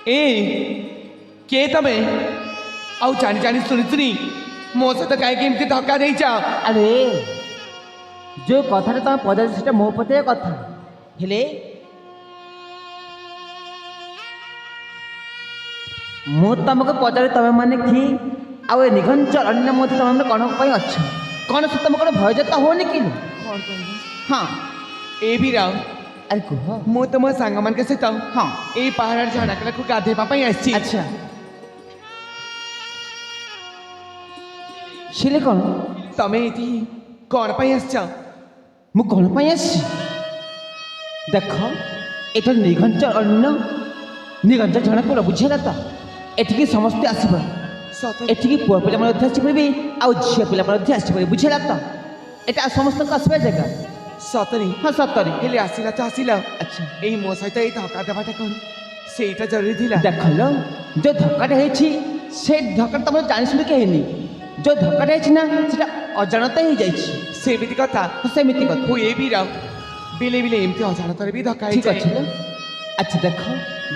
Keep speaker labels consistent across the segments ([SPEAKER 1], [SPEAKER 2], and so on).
[SPEAKER 1] ए के तमे आउ जानी जानी सुनी सुनी मो सहित कहीं एमती धक्का देच
[SPEAKER 2] अरे जो कथा तुम पचार से मो पचार कथा हेले मु तुमको पचारे तुम मैंने कि आउ निघंचल अन्य मध्य तुम कौन अच्छ कौन से तुम कौन भयजता होनी कि हाँ
[SPEAKER 1] ए भी राव
[SPEAKER 2] अरे कह
[SPEAKER 1] मु तुम सांग मान के सहित
[SPEAKER 2] हाँ
[SPEAKER 1] ए पहाड़ झाड़ाकला को गाधेबा आसी
[SPEAKER 2] अच्छा सिले कौन
[SPEAKER 1] तमे ये कौन पाई आस
[SPEAKER 2] मु कौन पाई आसी देख एटा निघंचल अन्न निघंचल झणापुर बुझेगा तो एठिकी समस्ते आसब एठिकी पुआ पिला मैंने आसपरि आउ झील पिला आसपरि बुझेगा तो एटा समस्त आसबा जगह
[SPEAKER 1] सतरी
[SPEAKER 2] हाँ सतरी
[SPEAKER 1] हेले आसिला तो आसिला
[SPEAKER 2] अच्छा
[SPEAKER 1] ए मो सहित ये धक्का देवाटा कौन सेटा जरूरी थिला
[SPEAKER 2] देख लो जो धक्काटा से धक्का तुम जानी शुणी कहनी जो धक्काटा ना से अजाणता ही जाइए
[SPEAKER 1] सेमिति कथा
[SPEAKER 2] सेमिति कथा
[SPEAKER 1] हुए भी राव बिले बिले एमती अजाणत भी धक्का
[SPEAKER 2] ठीक अच्छे अच्छा देख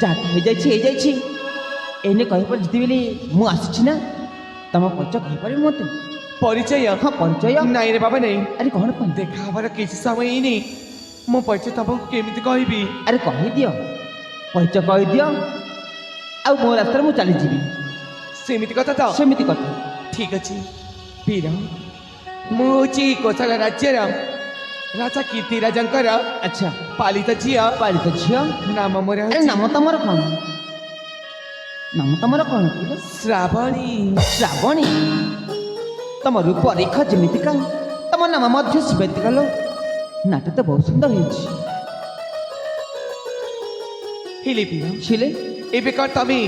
[SPEAKER 2] जहाँ तो एने कहीपर जिते बेले मुझे ना तुम परिचय कहीपर मत
[SPEAKER 1] परिचय
[SPEAKER 2] हाँ परिचय
[SPEAKER 1] नाई रे बाबा नहीं
[SPEAKER 2] अरे कौन कह
[SPEAKER 1] देखा हमारा किसी समय ही नहीं मो परिचय तुमको केमिति कहबी
[SPEAKER 2] अरे कहीदि परिचय कहीदि आ मो रास्तार मुझे चलीजी
[SPEAKER 1] सेमिति कथा तो
[SPEAKER 2] सेमिति कथा
[SPEAKER 1] ठीक अच्छे वीर मुझे कोशल राज्यर राजा कीर्ति राजंकर
[SPEAKER 2] अच्छा
[SPEAKER 1] पालित झील
[SPEAKER 2] पालित झील
[SPEAKER 1] नाम मोर
[SPEAKER 2] अरे नाम तुमर कौन नाम तुमर कौन कि
[SPEAKER 1] श्रावणी
[SPEAKER 2] श्रावणी तुम रूप रेखा जमीका तुम नाम मध्य सेमिति कल नाट तो बहुत सुंदर
[SPEAKER 1] हेले वीर
[SPEAKER 2] छिले
[SPEAKER 1] एबे कर तमे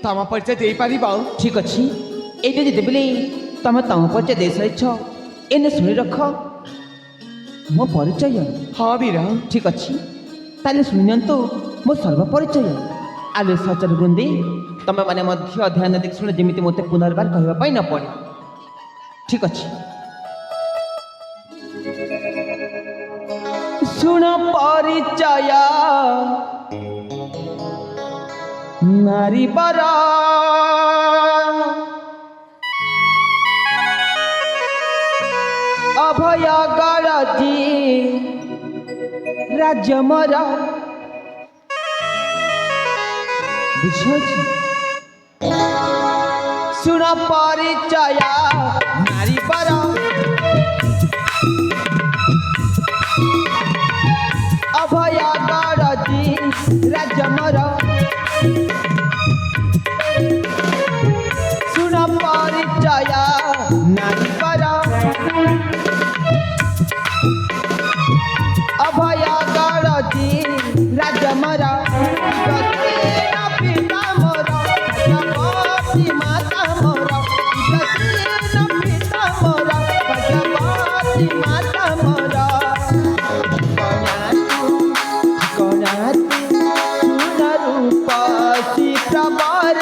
[SPEAKER 1] तम परिचय दे पारिब
[SPEAKER 2] ठीक अच्छे ये जिते बेले तुम तम परिचय दे सारी एने शुणी रख मो परिचय
[SPEAKER 1] हाँ वीर
[SPEAKER 2] ठीक अच्छे ताले शुणी तो मो सर्व परिचय आले सचर वृंदी तुम मैंने ध्यान देख शुणे जमी मत पुनर्बार कहवाई न पड़े ठीक अच्छे शुण परिचय नारी बरा अभय गरजी राज्य मरा बुझ शुण परिचय नारी बरा अभय गरजी राज्य मरा शुण परिचय नारी बरा अभय गरजी राज्य मरा पिता मोर भगवती माता मोर पिता मोर भगवती माता मोर रूप प्रबर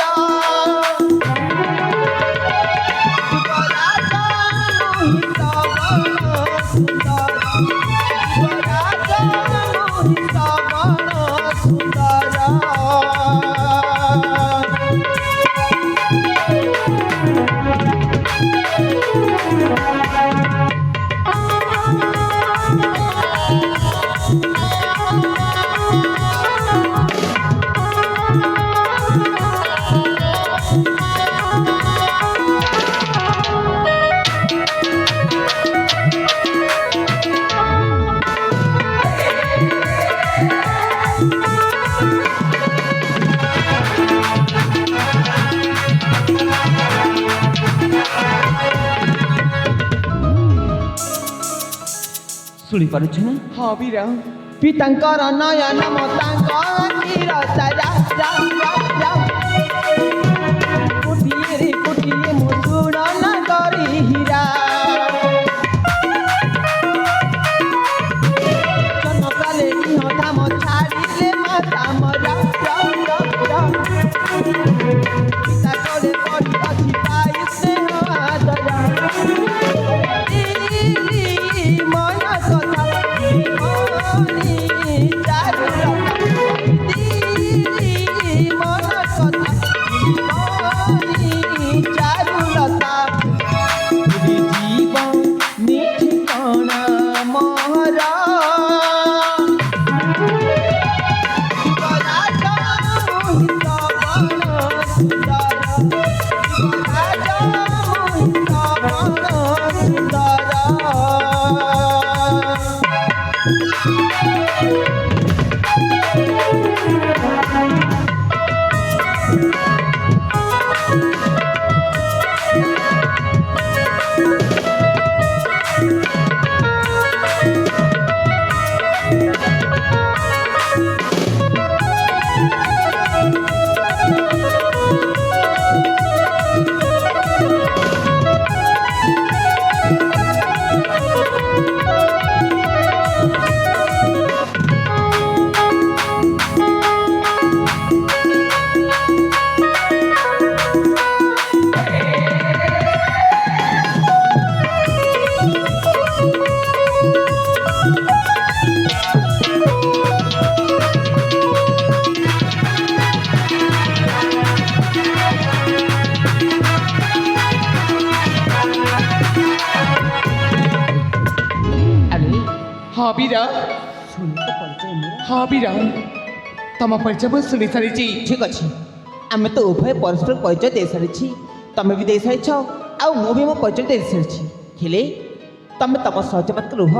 [SPEAKER 2] शुणी पारुछ ना
[SPEAKER 1] हाँ वीर
[SPEAKER 2] पितांकर नयन मतांकर सारा कुटिए रे कुटिए मुसुण नगरी हीरा जनकाले धाम छाड़िले माता मरा पिता करे पड़ी अच्छी पाई स्नेह आदरा मन कथा चारू
[SPEAKER 1] ହଁ ବୀରା
[SPEAKER 2] ଶୁଣି ତ ପରିଚୟ ମୋର।
[SPEAKER 1] ହଁ ବୀରା ତମ ପରିଚୟ ମୁଁ ଶୁଣି ସାରିଛି।
[SPEAKER 2] ଠିକ୍ ଅଛି, ଆମେ ତ ଉଭୟ ପରସ୍ପର ପରିଚୟ ଦେଇସାରିଛି। ତମେ ବି ଦେଇସାରିଛ, ଆଉ ମୁଁ ବି ମୋ ପରିଚୟ ଦେଇସାରିଛି। ହେଲେ ତମେ ତମ ସହଜ ମାତ୍ର ରୁହ,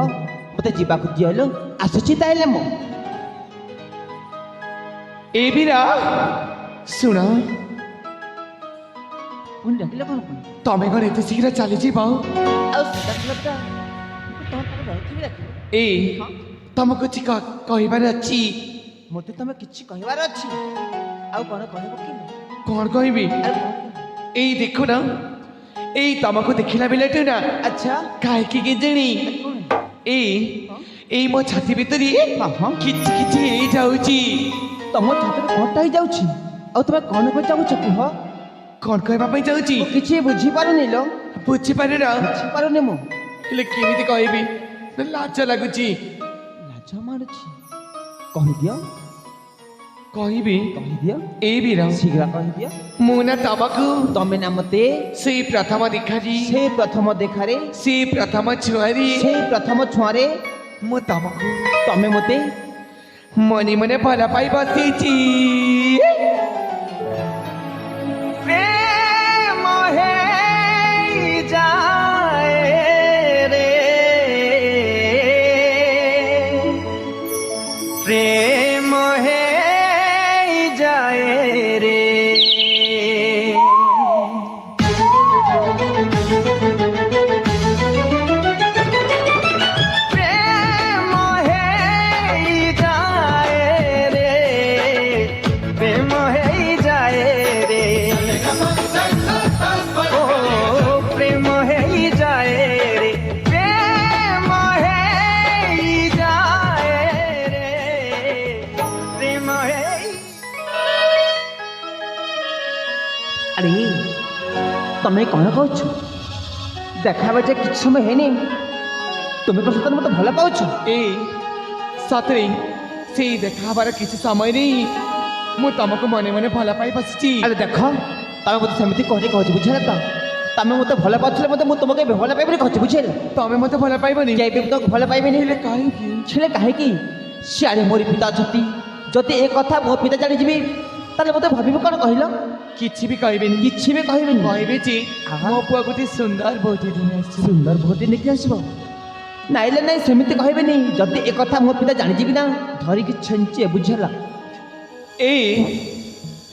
[SPEAKER 2] ମୋତେ ଯିବାକୁ ଦିଅଲୋ। ଆସୁଛି ତାହେଲେ ମୁଁ।
[SPEAKER 1] ଏ ବୀରା ଶୁଣ,
[SPEAKER 2] ପୁଣି ଡାକିଲ କ'ଣ ପୁଣି?
[SPEAKER 1] ତମେ କ'ଣ ଏତେ ଶୀଘ୍ର ଚାଲିଯିବ?
[SPEAKER 2] ଆଉ ସଦାକଲଟା ତମ ପାଖରେ ରହିଥିବି ଡାକିଲ।
[SPEAKER 1] ଏ
[SPEAKER 2] ହଁ,
[SPEAKER 1] ତମକୁ କିଛି କହିବାର ଅଛି।
[SPEAKER 2] ମୋତେ ତମେ କିଛି କହିବାର ଅଛି। ଆଉ କ'ଣ କହିବ କି?
[SPEAKER 1] କ'ଣ କହିବି?
[SPEAKER 2] ଆଉ କ'ଣ କହିବ?
[SPEAKER 1] ଏଇ ଦେଖୁନ, ଏଇ ତମକୁ ଦେଖିଲା ବେଳଠୁ ନା
[SPEAKER 2] ଆଚ୍ଛା,
[SPEAKER 1] କାହିଁକି କେଜାଣି
[SPEAKER 2] କ'ଣ?
[SPEAKER 1] ଏଇ ମୋ ଛାତି ଭିତରେ
[SPEAKER 2] ହଁ ହଁ,
[SPEAKER 1] କିଛି କିଛି ହେଇଯାଉଛି।
[SPEAKER 2] ତମ ଛାତରେ କ'ଣଟା ହେଇଯାଉଛି? ଆଉ ତମେ କ'ଣ ପାଇଁ ଚାହୁଁଛ କୁହ?
[SPEAKER 1] କ'ଣ କହିବା ପାଇଁ ଚାହୁଁଛି
[SPEAKER 2] ମୁଁ କିଛି ବୁଝିପାରୁନି ଲୋ।
[SPEAKER 1] ବୁଝିପାରେ ନା,
[SPEAKER 2] ବୁଝିପାରୁନି ମୁଁ।
[SPEAKER 1] ହେଲେ କେମିତି କହିବି? ଲାଜ ଲାଗୁଛି।
[SPEAKER 2] ଲାଜ ମାରୁଛି। କହିଦିଅ,
[SPEAKER 1] କହିବି
[SPEAKER 2] କହିଦିଅ,
[SPEAKER 1] ଏଇ ବୀର
[SPEAKER 2] ଶୀଘ୍ର କହିଦିଅ।
[SPEAKER 1] ମୁଁ ନା ତମକୁ
[SPEAKER 2] ତମେ ନା ମୋତେ
[SPEAKER 1] ସେଇ ପ୍ରଥମ ଦେଖାରି,
[SPEAKER 2] ସେଇ ପ୍ରଥମ ଦେଖାରେ,
[SPEAKER 1] ସେଇ ପ୍ରଥମ ଛୁଆରି
[SPEAKER 2] ସେଇ ପ୍ରଥମ ଛୁଆଁରେ
[SPEAKER 1] ମୁଁ ତମକୁ
[SPEAKER 2] ତମେ ମୋତେ
[SPEAKER 1] ମନେ ମନେ ଭଲ ପାଇ ବସିଛି।
[SPEAKER 2] ପ୍ରେମ ହେଇଯାଏ ରେ, ପ୍ରେମ ହେଇଯାଏ ରେ। প্রেম হেই যায় রে, প্রেম হেই যায় রে, ও প্রেম হেই যায় রে, প্রেম হেই যায় রে, প্রেম হেই। আরে ତମେ କ'ଣ କହୁଛ? ଦେଖା ହେବା ଯେ କିଛି ସମୟ ହେଇନି, ତୁମେ କ'ଣ ସତରେ ମୋତେ ଭଲ ପାଉଛ?
[SPEAKER 1] ଏ ସତରେ ସେଇ ଦେଖା ହବାର କିଛି ସମୟରେ ମୁଁ ତମକୁ ମନେ ମନେ ଭଲ ପାଇ ବସିଛି।
[SPEAKER 2] ଆରେ ଦେଖ, ତମେ ମୋତେ ସେମିତି କହିଲେ କହୁଛ, ବୁଝିଲ ତ? ତମେ ମୋତେ ଭଲ ପାଉଥିଲେ ମୋତେ, ମୁଁ ତୁମକୁ ଏବେ ଭଲ ପାଇବିନି କହୁଛି, ବୁଝିଲ?
[SPEAKER 1] ତମେ ମତେ ଭଲ ପାଇବନି?
[SPEAKER 2] ଏବେ ବି ତମକୁ ଭଲ ପାଇବିନି।
[SPEAKER 1] ହେଲେ କାହିଁକି?
[SPEAKER 2] ছেলে କାହିଁକି? ସିଆଡ଼େ ମୋର ପିତା ଅଛନ୍ତି। ଯଦି ଏ କଥା ମୋ ପିତା ଜାଣିଯିବି, ତାହେଲେ ମୋତେ ଭାବିବ କ'ଣ କହିଲ?
[SPEAKER 1] କିଛି ବି କହିବେନି।
[SPEAKER 2] କିଛି ବି କହିବିନି।
[SPEAKER 1] କହିବେ ଯେ
[SPEAKER 2] ଆହା।
[SPEAKER 1] ମୋ ପୁଅ ଗୋଟେ ସୁନ୍ଦର ବୋହୂଟେ ନେଇ ଆସିଛି।
[SPEAKER 2] ସୁନ୍ଦର ଭୋଟି ନେଇକି ଆସିବ। ନାଇଲେ ନାଇଁ, ସେମିତି କହିବେନି। ଯଦି ଏ କଥା ମୋ ପିତା ଜାଣିଯିବି ନା, ଧରିକି ଛେଞ୍ଚେ, ବୁଝିଲ?
[SPEAKER 1] ଏ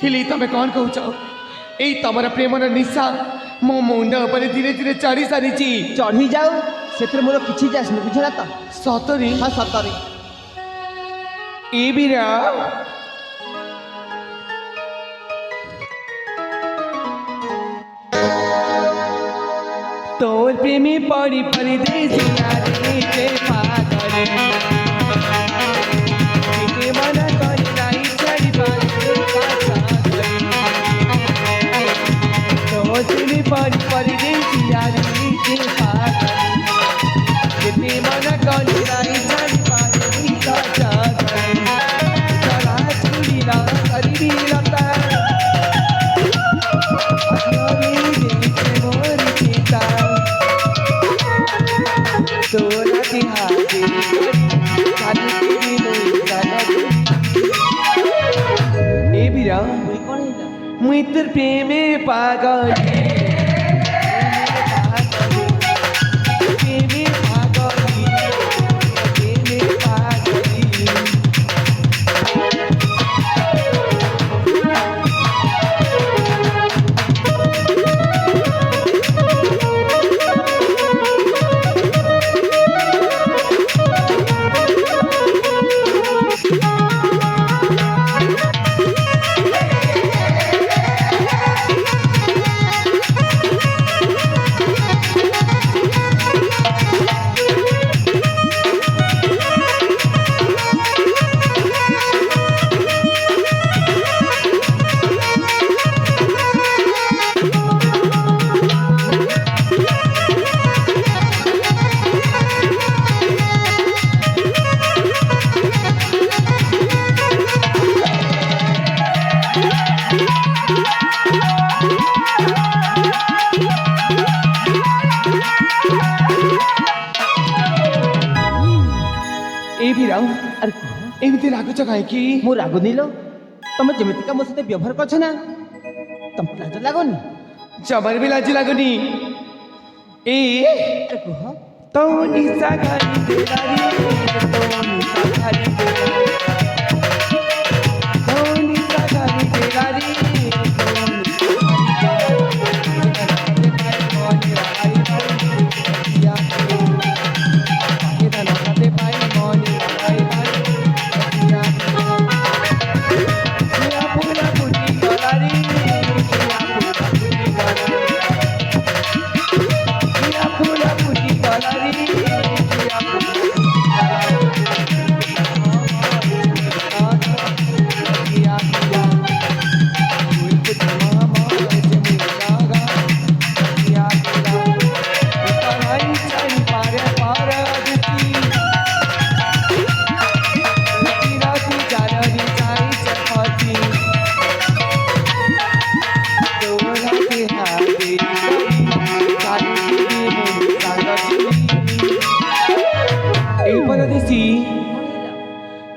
[SPEAKER 1] ହେଲେ ତମେ କ'ଣ କହୁଛ? ଏଇ ତମର ପ୍ରେମର ନିଶା ମୋ ମୁଣ୍ଡ ଉପରେ ଧୀରେ ଧୀରେ ଚଢ଼ି ସାରିଛି।
[SPEAKER 2] ଚଢ଼ି ଯାଉ, ସେଥିରେ ମୋର କିଛି ଯାଏନି, ବୁଝିଲ ତ?
[SPEAKER 1] ସତରେ?
[SPEAKER 2] ହଁ, ସତରେ।
[SPEAKER 1] ଏ ବୀରା তোর প্রেমে পড়ি পরদেশিয়া রে যে পাগল থেকে মনা করে নাই ছাড়িবার কথা তোর প্রেমে পড়ি পরদেশিয়া রে যে পাগল থেকে মনা করে নাই ছাড়িবার কথা তারা চুরিলা করিলা তা তোরা দিহাতে এ বীরা
[SPEAKER 2] মুই କ'ଣ ହେଇଲା?
[SPEAKER 1] মুই তোর প্রেমে পাগল প্রেমে পাগল প্রেমে পাগল ଏମିତି ରାଗୁଛ କାହିଁକି?
[SPEAKER 2] ମୁଁ ରାଗୁନି ଲୋ, ତମେ ଯେମିତିକା ମୋ ସହିତ ବ୍ୟବହାର କରୁଛ ନା, ତମକୁ ଲାଜ ଲାଗୁନି?
[SPEAKER 1] ଜମାରେ ବି ଲାଜ ଲାଗୁନି। ଏ
[SPEAKER 2] ଆରେ କୁହ।
[SPEAKER 1] तो निशा घरी देलारी तो निशा घरी देलारी तो निशा घरी देलारी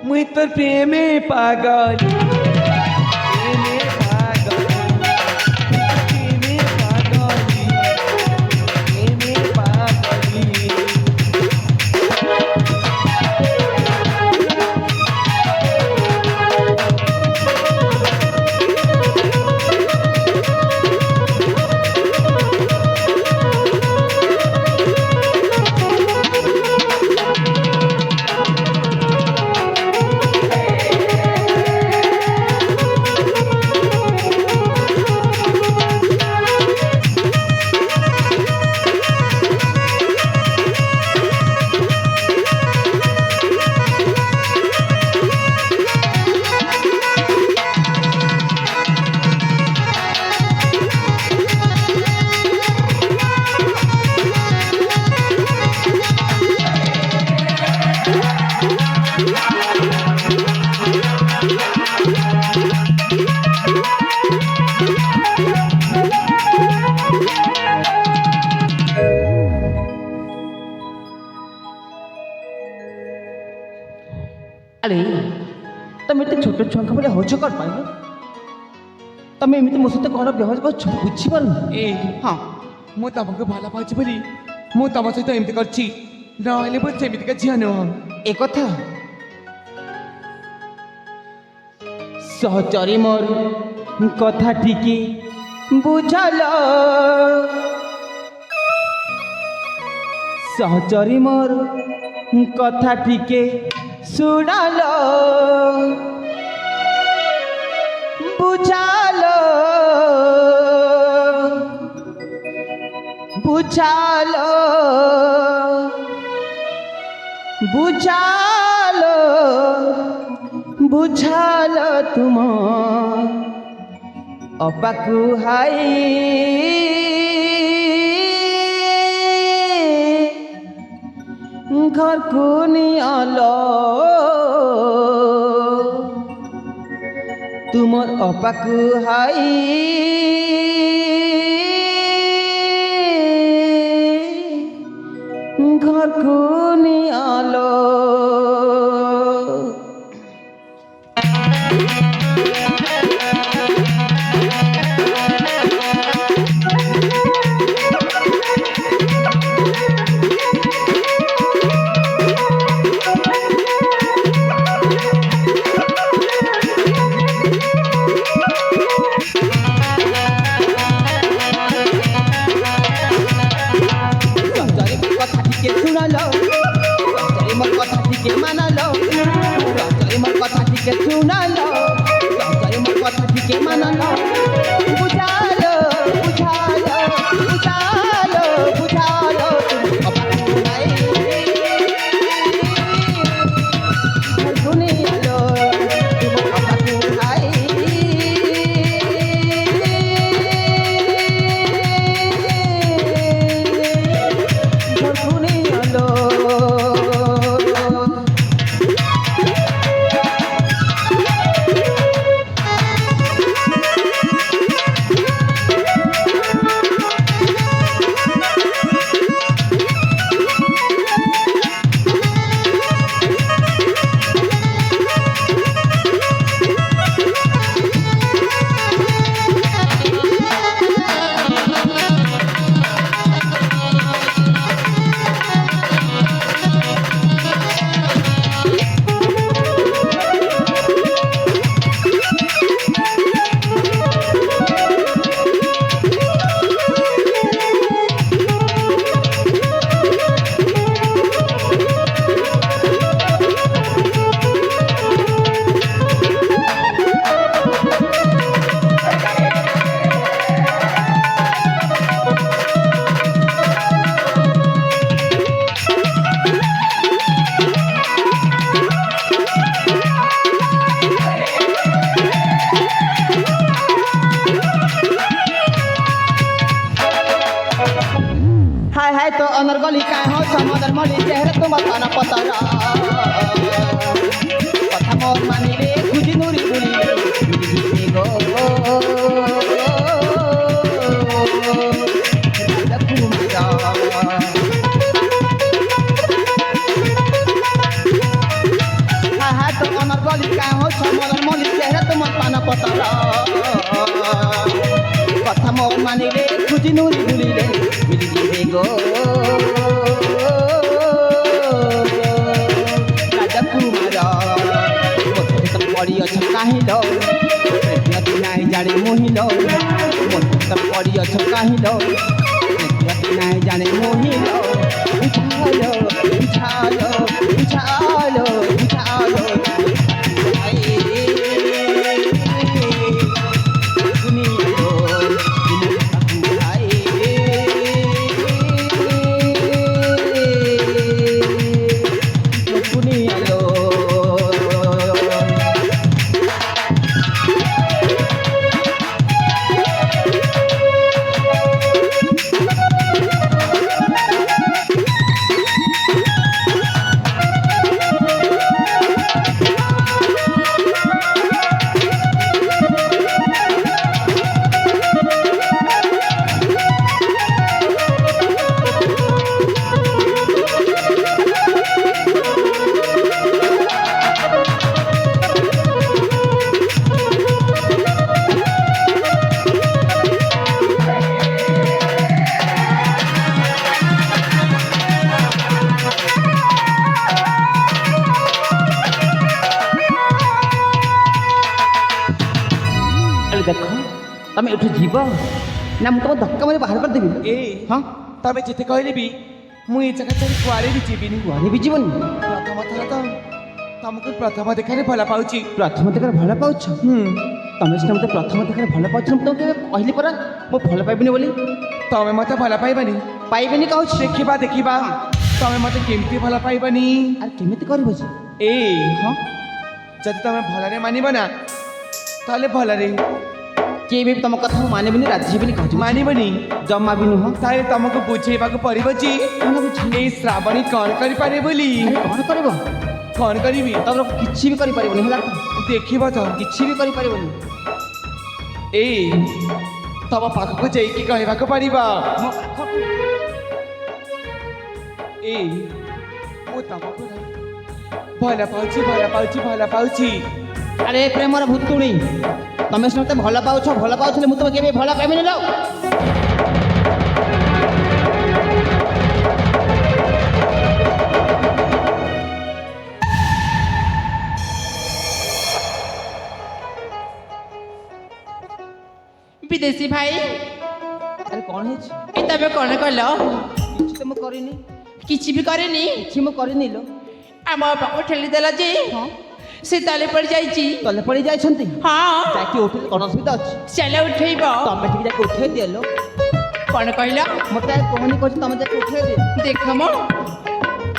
[SPEAKER 1] मुई तो प्रेमे पागल प्रेमे पागल प्रेमे पागल प्रेमे पागल
[SPEAKER 2] ଆରେ ତମେ ଏତେ ଛୋଟ ଛୁଆଙ୍କ ଭଳି ହଉଛ କ'ଣ ପାଇଁ? ତମେ ଏମିତି ମୋ ସହିତ କ'ଣ ବ୍ୟବହାର କରୁଛ ବୁଝିପାରୁନି?
[SPEAKER 1] ଏ
[SPEAKER 2] ହଁ,
[SPEAKER 1] ମୁଁ ତମକୁ ଭଲ ପାଉଛି ବୋଲି ମୁଁ ତମ ସହିତ ଏମିତି କରିଛି, ନହେଲେ ମୁଁ ସେମିତିକା ଝିଅ ନୁହଁ।
[SPEAKER 2] ଏ କଥା ସହଚରୀ ମୋର କଥା ଟିକେ ବୁଝଲ, ସହଚରୀ ମୋର କଥା ଟିକେ ଶୁଣାଲ, ବୁଝାଲ ବୁଝାଲ ବୁଝାଲ ବୁଝାଲ ତୁମ ଅପାକୁ ହାଇ ଘରକୁ ନିଆଲ, ତୁମର ଅପାକୁ ହାଇ ঘরকু নিয়ালো। শুনালো মোর কথা ঠিক মানালো, বুঝালো বুঝালো বুঝালো বুঝালো দুনিয়ালো তোমার অপাকু ভাই দুনিয়ালো। সমদর মলি চেহারা তোমার পানা পতারা কথা মোর মানিলে খুঁজি নুরি বুলিলে বুঝিবে গো কথা মো মানিলে খুঁজি নুরি বুলিলে মিলি দিবে গো রাজা কুমার পড়িଅছ কাহিল নদী নাই জানে মোহিল পড়িଅছ কাহিল নদী নাই জানে মোহিল বুঝালো বুঝালো বুঝালো বুঝালো দেখ তুমি এঠু যাব না মু তোমার ধক্কা মারি বাহার କରିଦେବି
[SPEAKER 1] ଏ
[SPEAKER 2] ହଁ
[SPEAKER 1] ତମେ ଯେତେ କହିଲେ ବି ମୁଁ ଏ ଜାଗା ଛାଡ଼ି କୁଆଡ଼େ ବି ଯିବିନି।
[SPEAKER 2] କୁଆଡ଼େ ବି ଯିବନି
[SPEAKER 1] ପ୍ରଥମ ଥର ତ ତମକୁ ପ୍ରଥମ ଦେଖାରେ ଭଲ ପାଉଛି।
[SPEAKER 2] ପ୍ରଥମ ଦେଖାରେ ଭଲ ପାଉଛ ତମେ ସିନା ମୋତେ ପ୍ରଥମ ଦେଖାରେ ଭଲ ପାଉଛ ମୁଁ ତମକୁ କେବେ କହିଲି ପରା ମୁଁ ଭଲ ପାଇବିନି ବୋଲି
[SPEAKER 1] ତମେ ମତେ ଭଲ ପାଇବନି।
[SPEAKER 2] ପାଇବିନି କହୁଛି
[SPEAKER 1] ଦେଖିବା ଦେଖିବା ତମେ ମତେ କେମିତି ଭଲ ପାଇବନି।
[SPEAKER 2] ଆରେ କେମିତି କରିବ ଯେ
[SPEAKER 1] ଏ
[SPEAKER 2] ହଁ
[SPEAKER 1] ଯଦି ତମେ ଭଲରେ ମାନିବ ନା ତାହେଲେ ଭଲରେ
[SPEAKER 2] କିଏ ବି ତମ କଥା ମୁଁ ମାନିବିନି ରାଜି ହେବିନି କହୁଛି
[SPEAKER 1] ମାନିବନି
[SPEAKER 2] ଜମା ବି ନୁହଁ
[SPEAKER 1] ତାହେଲେ ତମକୁ ବୁଝେଇବାକୁ ପଡ଼ିବ ଯେ
[SPEAKER 2] କ'ଣ ବୁଝି
[SPEAKER 1] ଏଇ ଶ୍ରାବଣୀ କ'ଣ କରିପାରେ ବୋଲି।
[SPEAKER 2] ଆରେ କ'ଣ କରିବ
[SPEAKER 1] କ'ଣ କରିବି
[SPEAKER 2] ତମର କିଛି ବି କରିପାରିବନି ହେଲା
[SPEAKER 1] ଦେଖିବ ତ
[SPEAKER 2] କିଛି ବି କରିପାରିବନି
[SPEAKER 1] ଏଇ ତମ ପାଖକୁ ଯାଇକି କହିବାକୁ ପଡ଼ିବ
[SPEAKER 2] ମୋ ପାଖକୁ
[SPEAKER 1] ଏଇ ମୁଁ ତମକୁ ଭଲ ପାଉଛି ଭଲ ପାଉଛି ଭଲ ପାଉଛି।
[SPEAKER 2] ଆରେ ପ୍ରେମର ଭୁତୁଣି ତମେ ସିନା ମୋତେ ଭଲ ପାଉଛ ମୁଁ ତମେ କେବେ ଭଲ ପାଇବିନି ଲୋ
[SPEAKER 3] विदेशी भाई
[SPEAKER 2] ଆରେ କ'ଣ ହେଇଛି
[SPEAKER 3] ए तबे कौन कल
[SPEAKER 2] କିଛି ତ ମୁଁ କରିନି
[SPEAKER 3] किछि भी करेनी
[SPEAKER 2] କିଛି ମୁଁ କରିନି ଲୋ
[SPEAKER 3] आम बापा ठेली देला जे से तले पड़ जाइची
[SPEAKER 2] ତଲେ ପଡ଼ି ଯାଇଛନ୍ତି
[SPEAKER 3] हाँ
[SPEAKER 2] ଯାଇକି ଉଠେଇ କ'ଣ ଅସୁବିଧା ଅଛି
[SPEAKER 3] चले उठेब
[SPEAKER 2] ତମେ ଟିକେ ଯାଇକି ଉଠେଇ ଦିଅ ଲୋ
[SPEAKER 3] कौन कहल
[SPEAKER 2] ମୋତେ କହନି କହୁଛି ତମେ ଯାଇକି ଉଠେଇ ଦିଅ
[SPEAKER 3] देख मो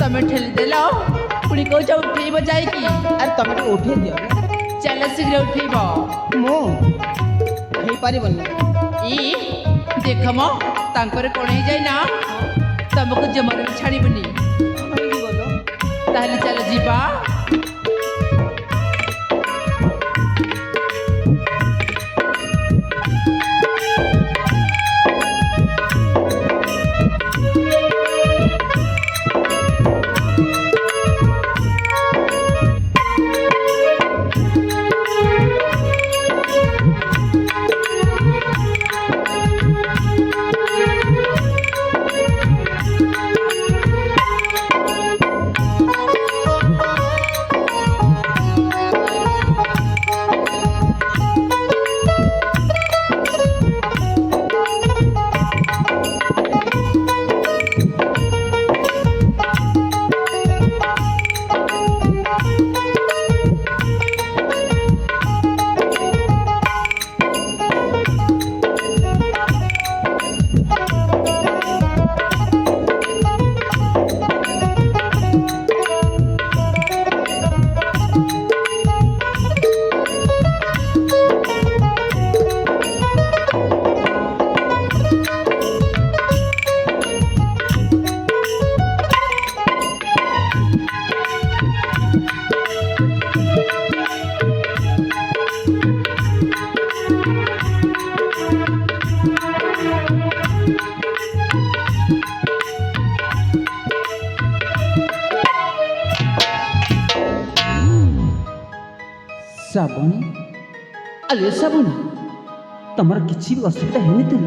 [SPEAKER 3] तमे ठेली देल पुणी कौच उठेब जाइकी
[SPEAKER 2] ଆରେ ତମେ ଟିକେ ଉଠେଇ ଦିଅ
[SPEAKER 3] चल शीघ्र उठेब
[SPEAKER 2] ମୁଁ ହେଇପାରିବନି
[SPEAKER 3] ई देख मो तांकर कौन हो जाए ना तुमको जमाने में छाड़बनी
[SPEAKER 2] ହେଇଯିବ ଲୋ
[SPEAKER 3] ताहले चल जीवा
[SPEAKER 2] ଶ୍ରାବଣୀ ଆରେ ଶ୍ରାବଣୀ ତମର କିଛି ବି ଅସୁବିଧା ହେଇନଥିଲ?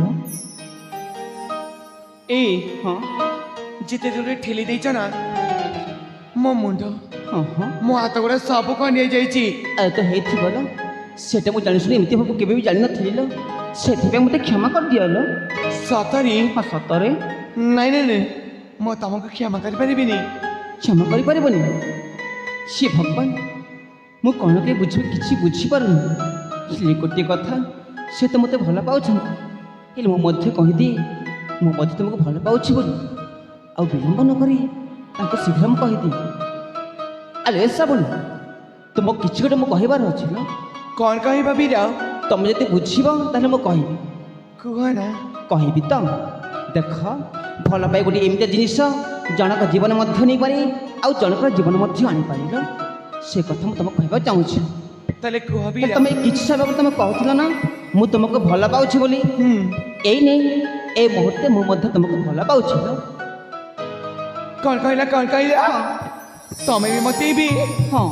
[SPEAKER 1] ଏ
[SPEAKER 2] ହଁ
[SPEAKER 1] ଯେତେ ଦୂରରେ ଠେଲି ଦେଇଛ ନା ମୋ ମୁଣ୍ଡ
[SPEAKER 2] ହଁ ହଁ
[SPEAKER 1] ମୋ ହାତ ଗୁଡ଼ା ସବୁ କ'ଣ ନେଇଯାଇଛି।
[SPEAKER 2] ଆରେ ତ ହେଇଥିବ ଲୋ, ସେଟା ମୁଁ ଜାଣିଶୁଣି ଏମିତି ହବ କେବେ ବି ଜାଣିନଥିଲି ଲୋ, ସେଥିପାଇଁ ମୋତେ କ୍ଷମା କରିଦିଅଲ।
[SPEAKER 1] ସତରେ?
[SPEAKER 2] ହଁ ସତରେ
[SPEAKER 1] ନାଇଁ ନାଇଁ ନାଇଁ, ମୁଁ ତମକୁ କ୍ଷମା କରିପାରିବିନି।
[SPEAKER 2] କ୍ଷମା କରିପାରିବନି? ସିଏ ଭଗବାନ, ମୁଁ କ'ଣ କେହି ବୁଝିବି କିଛି ବୁଝିପାରୁନି। ହେଲେ ଗୋଟିଏ କଥା, ସେ ତ ମୋତେ ଭଲ ପାଉଛନ୍ତି, ହେଲେ ମୁଁ ମଧ୍ୟ କହିଦିଏ ମୁଁ ମଧ୍ୟ ତୁମକୁ ଭଲ ପାଉଛି ବୋଲି। ଆଉ ବିଳମ୍ବ ନ କରି ତାଙ୍କୁ ଶୀଘ୍ର ମୁଁ କହିଦିଏ। ଆରେ ଶ୍ରାବଣୀ, ତୁମକୁ କିଛି ଗୋଟେ ମୁଁ କହିବାର ଅଛି ନା?
[SPEAKER 1] କ'ଣ କହିବା ବୀର?
[SPEAKER 2] ତମେ ଯଦି ବୁଝିବ ତାହେଲେ ମୁଁ କହିବି।
[SPEAKER 1] କୁହ ନା।
[SPEAKER 2] କହିବି ତ? ଦେଖ, ଭଲ ପାଇ ଗୋଟେ ଏମିତି ଜିନିଷ ଜଣଙ୍କ ଜୀବନ ମଧ୍ୟ ନେଇପାରେ ଆଉ ଜଣଙ୍କର ଜୀବନ ମଧ୍ୟ ଆଣିପାରିଲ। ସେ କଥା ମୁଁ ତୁମକୁ କହିବାକୁ ଚାହୁଁଛି।
[SPEAKER 1] ତାହେଲେ କୁହ ବୀର।
[SPEAKER 2] ତମେ କିଛି ସମୟ ତମେ କହୁଥିଲ ନା ମୁଁ ତୁମକୁ ଭଲ ପାଉଛି ବୋଲି। ଏଇ ନେଇ ଏଇ ମୁହୂର୍ତ୍ତେ ମୁଁ ମଧ୍ୟ ତୁମକୁ ଭଲ ପାଉଛି।
[SPEAKER 1] କ'ଣ କହିଲା କ'ଣ କହିଲା? ତମେ ବି ମତେ ବି
[SPEAKER 2] ହଁ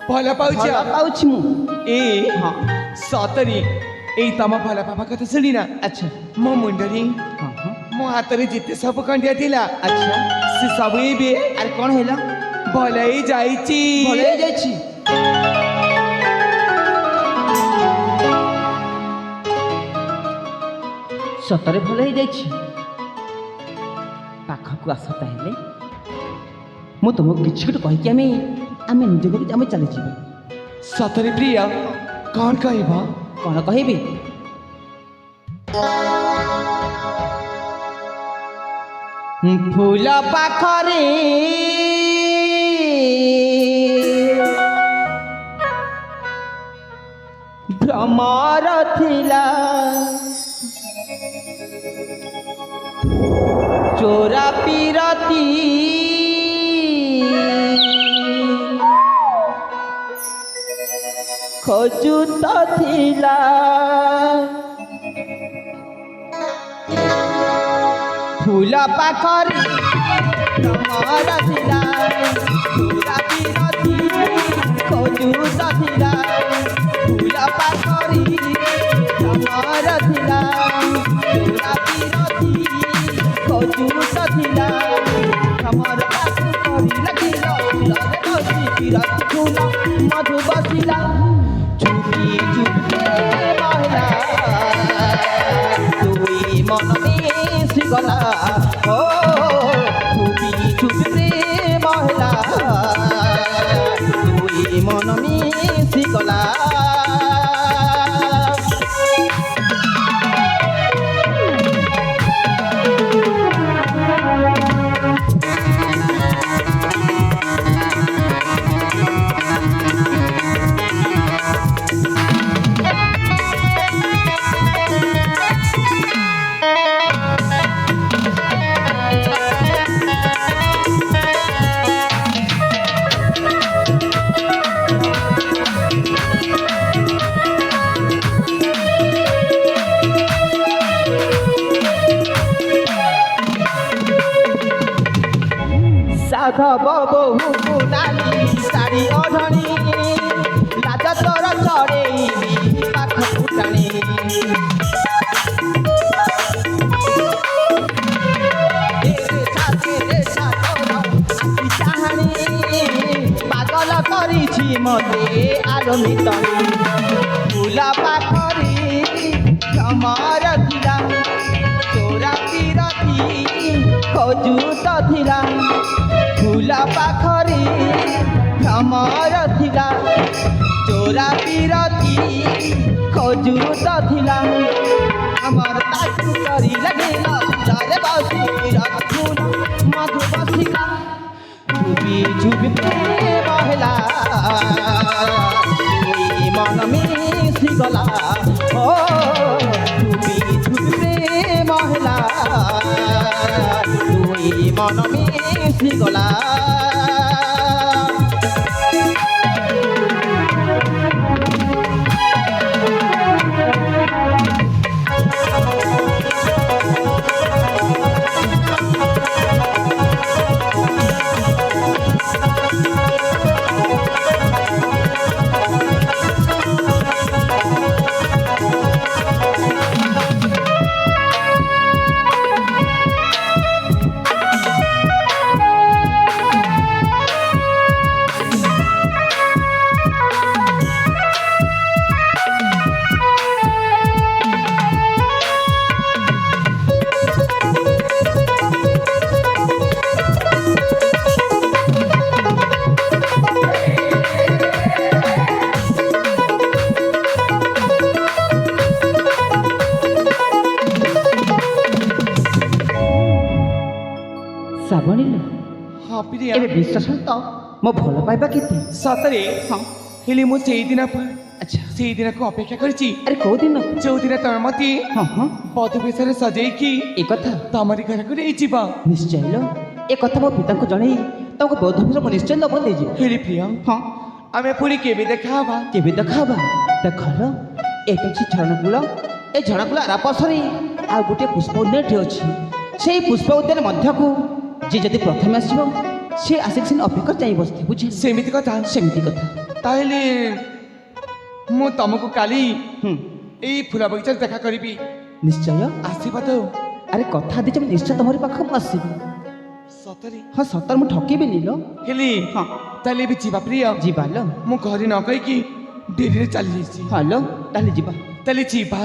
[SPEAKER 1] ଭଲ ପାଉଛ?
[SPEAKER 2] ଭଲ ପାଉଛି ମୁଁ।
[SPEAKER 1] ଏ
[SPEAKER 2] ହଁ
[SPEAKER 1] ସତରେ? ଏଇ ତମ ଭଲ ପାଇବା କଥା ଶୁଣି ନା
[SPEAKER 2] ଆଚ୍ଛା
[SPEAKER 1] ମୋ ମୁଣ୍ଡରେ
[SPEAKER 2] ହଁ ହଁ
[SPEAKER 1] ମୋ ହାତରେ ଯେତେ ସବୁ ଖଣ୍ଡିଆ ଥିଲା
[SPEAKER 2] ଆଚ୍ଛା
[SPEAKER 1] ସେ ସବୁ ଏବେ
[SPEAKER 2] ଆରେ କ'ଣ ହେଲା?
[SPEAKER 1] ଭଲ ହେଇଯାଇଛି।
[SPEAKER 2] ଭଲ ହେଇଯାଇଛି? ସତରେ ଭଲ ହେଇଯାଇଛି? ପାଖକୁ ଆସ ତାହେଲେ, ମୁଁ ତୁମକୁ କିଛି ଗୋଟେ କହିକି ଆମେ ନିଜ ଘରକୁ ଆମେ ଚାଲିଯିବା।
[SPEAKER 1] ସତରେ ପ୍ରିୟ? କ'ଣ କହିବ?
[SPEAKER 2] କ'ଣ କହିବି? ଫୁଲ ପାଖରେ ଭ୍ରମର ଥିଲା, ଚୋରା ପିରତି ଖୋଜୁତ ଥିଲା। ଫୁଲ ପାଖରେ ଭ୍ରମର ଥିଲା, ଚୋରା ପିରତି ଖୋଜୁତ ଥିଲା। ଫୁଲ ପାଖରେ ଭ୍ରମର ଥିଲା, ଚୋରା ପିରତି ଖୋଜୁତ ଥିଲା। ଭ୍ରମର ପାଖ କରି ଲାଗିଲ, ଫୁଲରେ ବସି ପିରତି ଫୁଲ ମଧୁ ବସିଲା। ଚୁପି ଚୁପି ମହିଳା ଦୁଇ ମନ ମିଶିଗଲା। ଓ ଚୁପି ଚୁପି ମହିଳା ଦୁଇ ମନ ମିଶିଗଲା। ସାଧବ ବୋହୂକୁ ନାଲି ଶାଢ଼ୀ ଓଢ଼ଣୀ, ଲାଜ ତୋର ଚଢ଼େଇବି ପାଖକୁ ଟାଣି। ଚାହାଣୀ ପାଗଳ କରିଛି ମତେ ଆଲୋମିତଣି। ଫୁଲ ପାଖରେ ଭ୍ରମର ଥିଲା, ଚୋରା ପିରତି ଖୋଜୁତ ଥିଲା। ଫୁଲ ପାଖରେ ଭ୍ରମର ଥିଲା, ଚୋରା ପିରତି ଖୋଜୁତ ଥିଲା। ଆମର ତାକୁ କରି ଲାଗିଲ, ଫୁଲରେ ବସି ପିରତି ଫୁଲ ମଧୁ ବସିଲା। ঝুপি ঝুপি প্রেম হেলা দুই মন মিশি গলা ও ঝুপি ঝুপি প্রেম হেলা দুই মন মিশি গলা
[SPEAKER 1] ହଁ ପ୍ରିୟା
[SPEAKER 2] ଏବେ ବିଶ୍ୱାସ ତ ମୋ ଭଲ ପାଇବା କେତେ
[SPEAKER 1] ସତରେ
[SPEAKER 2] ହଁ
[SPEAKER 1] ହେଲେ ମୁଁ
[SPEAKER 2] ଆଚ୍ଛା
[SPEAKER 1] ସେଇଦିନକୁ ଅପେକ୍ଷା କରିଛି
[SPEAKER 2] ଆରେ କୋଉ ଦିନ
[SPEAKER 1] ଯୋଉଦିନ ତମେ ମତେ
[SPEAKER 2] ହଁ ହଁ
[SPEAKER 1] ବଧୁ ବେଶରେ ସଜେଇକି
[SPEAKER 2] ଏ କଥା
[SPEAKER 1] ତମରି ଘରକୁ ନେଇଯିବ।
[SPEAKER 2] ନିଶ୍ଚୟ ଲୋ ଏ କଥା ମୋ ପିତାଙ୍କୁ ଜଣେଇ ତାଙ୍କୁ ବୌଦ୍ଧ ଭିତରେ ମୁଁ ନିଶ୍ଚୟ ଦବ ନେଇଯିବି
[SPEAKER 1] ହେଲେ ପ୍ରିୟ
[SPEAKER 2] ହଁ
[SPEAKER 1] ଆମେ ପୁଣି କେବେ ଦେଖା ହବା?
[SPEAKER 2] କେବେ ଦେଖାହବା ଦେଖଲ ଏଇଟା ଅଛି ଝରଣକୂଳ ଏ ଝରଣକୂଳ ଆରାପାଶରେ ଆଉ ଗୋଟିଏ ପୁଷ୍ପ ଉଦ୍ୟାନଟି ଅଛି ସେଇ ପୁଷ୍ପ ଉଦ୍ୟାନ ମଧ୍ୟକୁ ଯିଏ ଯଦି ପ୍ରଥମେ ଆସିବ ସେ ଆସିକି ସେଠି ଅପେକ୍ଷା ଚାହିଁ ବସିଥିବ ବୁଝିଲ
[SPEAKER 1] ସେମିତି କଥା।
[SPEAKER 2] ସେମିତି କଥା
[SPEAKER 1] ତାହେଲେ ମୁଁ ତମକୁ କାଲି
[SPEAKER 2] ହୁଁ
[SPEAKER 1] ଏଇ ଫୁଲ ବଗିଚାରେ ଦେଖା କରିବି।
[SPEAKER 2] ନିଶ୍ଚୟ
[SPEAKER 1] ଆସିବ ତ?
[SPEAKER 2] ଆରେ କଥା ଦେଇଛି ମୁଁ ନିଶ୍ଚୟ ତମରି ପାଖକୁ ଆସିବି
[SPEAKER 1] ସତରେ?
[SPEAKER 2] ହଁ ସତରେ ମୁଁ ଠକିବିନି ଲୋ
[SPEAKER 1] ହେଲି
[SPEAKER 2] ହଁ
[SPEAKER 1] ତାହେଲେ ଏବେ ଯିବା ପ୍ରିୟ।
[SPEAKER 2] ଯିବା ଲୋ
[SPEAKER 1] ମୁଁ ଘରେ ନ କହିକି ଡେରିରେ ଚାଲି ଯାଇଛି।
[SPEAKER 2] ହଁ ଲୋ ତାହେଲେ ଯିବା
[SPEAKER 1] ତାହେଲେ ଯିବା।